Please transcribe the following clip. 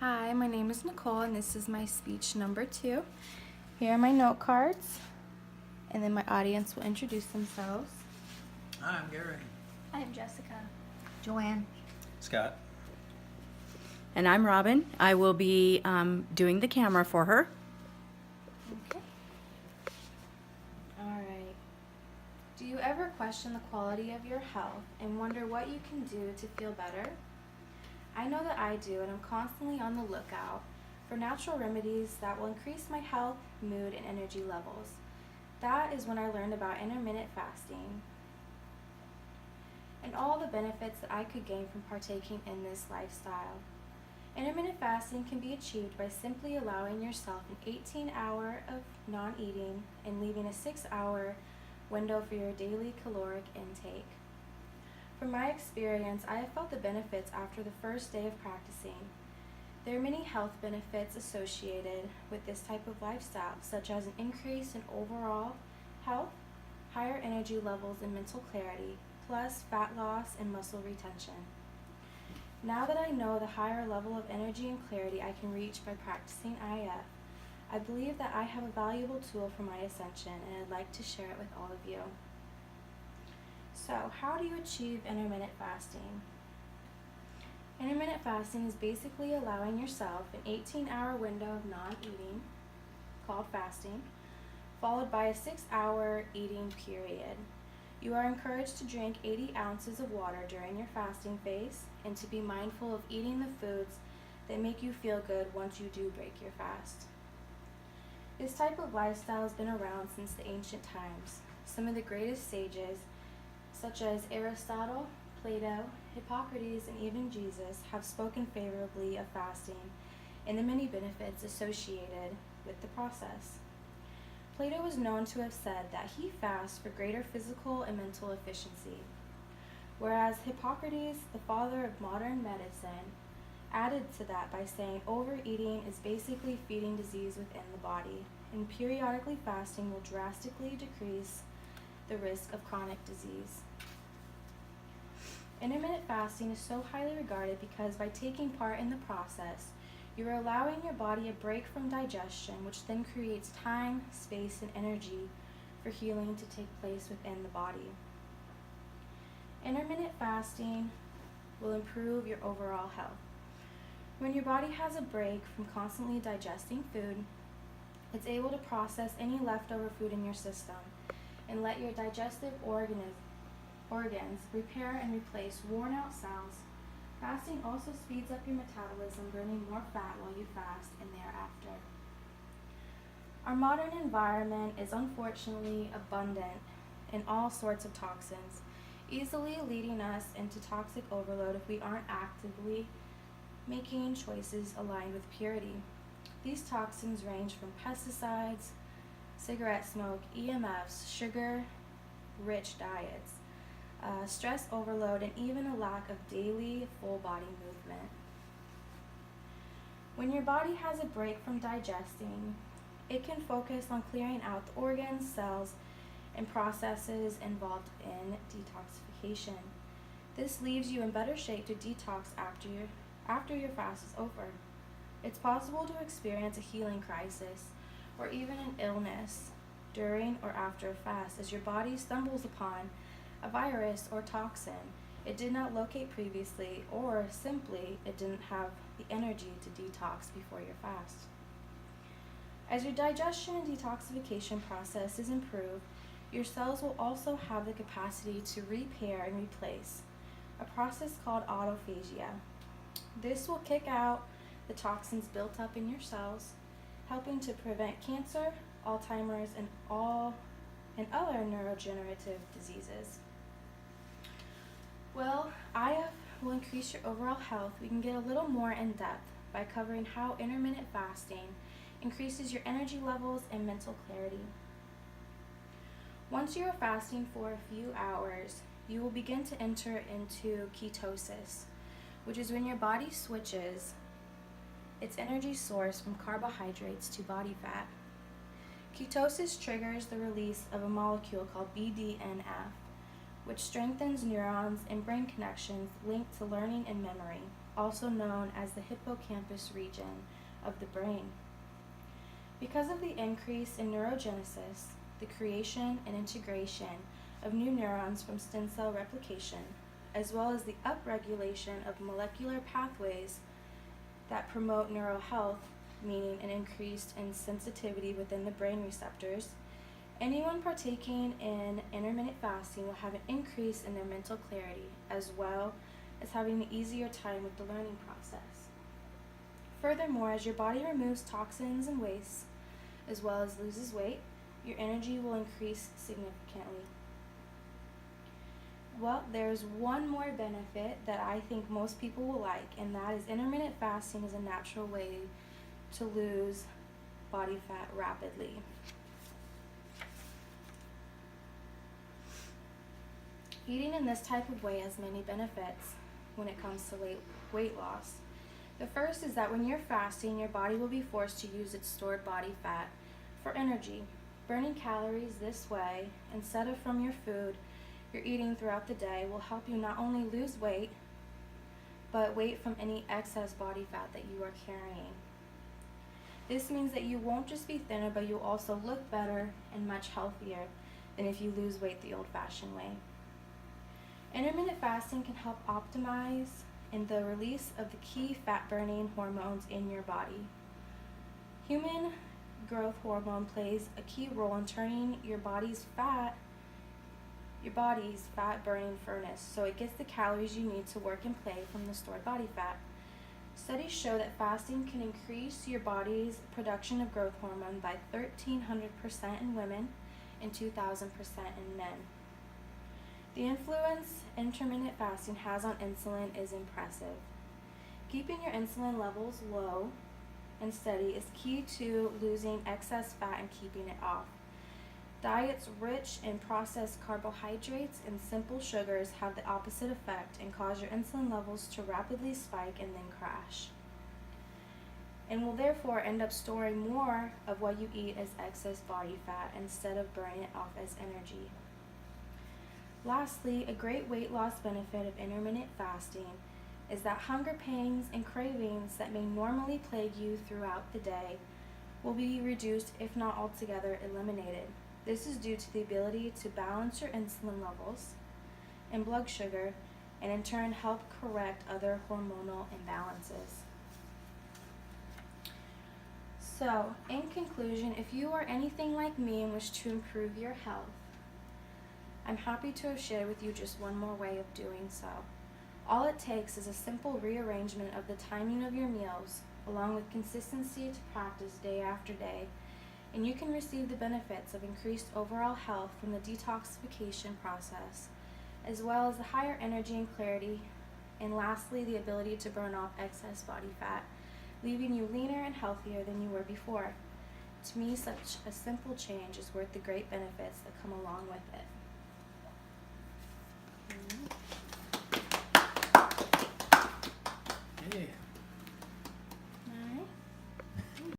Hi, my name is Nichole, and this is my speech number 2. Here are my note cards, and then my audience will introduce themselves. Hi, I'm Gary. I'm Jessica. Joanne. Scott. And I'm Robin. I will be doing the camera for her. Okay. All right. Do you ever question the quality of your health and wonder what you can do to feel better? I know that I do, and I'm constantly on the lookout for natural remedies that will increase my health, mood, and energy levels. That is when I learned about intermittent fasting and all the benefits that I could gain from partaking in this lifestyle. Intermittent fasting can be achieved by simply allowing yourself an 18-hour of non-eating and leaving a 6-hour window for your daily caloric intake. From my experience, I have felt the benefits after the first day of practicing. There are many health benefits associated with this type of lifestyle, such as an increase in overall health, higher energy levels and mental clarity, plus fat loss and muscle retention. Now that I know the higher level of energy and clarity I can reach by practicing IF, I believe that I have a valuable tool for my ascension, and I'd like to share it with all of you. So, how do you achieve intermittent fasting? Intermittent fasting is basically allowing yourself an 18-hour window of non-eating, called fasting, followed by a 6-hour eating period. You are encouraged to drink 80 ounces of water during your fasting phase and to be mindful of eating the foods that make you feel good once you do break your fast. This type of lifestyle has been around since the ancient times. Some of the greatest sages, such as Aristotle, Plato, Hippocrates, and even Jesus, have spoken favorably of fasting and the many benefits associated with the process. Plato was known to have said that he fasts for greater physical and mental efficiency, whereas Hippocrates, the father of modern medicine, added to that by saying overeating is basically feeding disease within the body, and periodically fasting will drastically decrease the risk of chronic disease. Intermittent fasting is so highly regarded because by taking part in the process, you are allowing your body a break from digestion, which then creates time, space, and energy for healing to take place within the body. Intermittent fasting will improve your overall health. When your body has a break from constantly digesting food, it's able to process any leftover food in your system and let your digestive organs repair and replace worn-out cells. Fasting also speeds up your metabolism, burning more fat while you fast and thereafter. Our modern environment is unfortunately abundant in all sorts of toxins, easily leading us into toxic overload if we aren't actively making choices aligned with purity. These toxins range from pesticides, cigarette smoke, EMFs, sugar-rich diets, stress overload, and even a lack of daily full body movement. When your body has a break from digesting, it can focus on clearing out the organs, cells, and processes involved in detoxification. This leaves you in better shape to detox after your fast is over. It's possible to experience a healing crisis or even an illness during or after a fast as your body stumbles upon a virus or toxin it did not locate previously, or simply it didn't have the energy to detox before your fast. As your digestion and detoxification process is improved, your cells will also have the capacity to repair and replace, a process called autophagia. This will kick out the toxins built up in your cells, helping to prevent cancer, Alzheimer's, and other neurodegenerative diseases. Well, IF will increase your overall health. We can get a little more in depth by covering how intermittent fasting increases your energy levels and mental clarity. Once you are fasting for a few hours, you will begin to enter into ketosis, which is when your body switches its energy source from carbohydrates to body fat. Ketosis triggers the release of a molecule called BDNF, which strengthens neurons and brain connections linked to learning and memory. also known as the hippocampus region of the brain. Because of the increase in neurogenesis, the creation and integration of new neurons from stem cell replication, as well as the upregulation of molecular pathways that promote neural health, meaning an increase in sensitivity within the brain receptors, anyone partaking in intermittent fasting will have an increase in their mental clarity, as well as having an easier time with the learning process. Furthermore, as your body removes toxins and wastes, as well as loses weight, your energy will increase significantly. Well, there's one more benefit that I think most people will like, and that is intermittent fasting is a natural way to lose body fat rapidly. Eating in this type of way has many benefits when it comes to weight loss. The first is that when you're fasting, your body will be forced to use its stored body fat for energy. Burning calories this way, instead of from your food you're eating throughout the day, will help you not only lose weight, but weight from any excess body fat that you are carrying. This means that you won't just be thinner, but you'll also look better and much healthier than if you lose weight the old-fashioned way. Intermittent fasting can help optimize in the release of the key fat-burning hormones in your body. Human growth hormone plays a key role in turning your body's fat-burning furnace, so it gets the calories you need to work and play from the stored body fat. Studies show that fasting can increase your body's production of growth hormone by 1,300% in women and 2,000% in men. The influence intermittent fasting has on insulin is impressive. Keeping your insulin levels low and steady is key to losing excess fat and keeping it off. Diets rich in processed carbohydrates and simple sugars have the opposite effect and cause your insulin levels to rapidly spike and then crash, and will therefore end up storing more of what you eat as excess body fat instead of burning it off as energy. Lastly, a great weight loss benefit of intermittent fasting is that hunger pains and cravings that may normally plague you throughout the day will be reduced, if not altogether eliminated. This is due to the ability to balance your insulin levels and blood sugar, and in turn help correct other hormonal imbalances. So, in conclusion, if you are anything like me and wish to improve your health, I'm happy to have shared with you just one more way of doing so. All it takes is a simple rearrangement of the timing of your meals, along with consistency to practice day after day, and you can receive the benefits of increased overall health from the detoxification process, as well as the higher energy and clarity, and lastly, the ability to burn off excess body fat, leaving you leaner and healthier than you were before. To me, such a simple change is worth the great benefits that come along with it.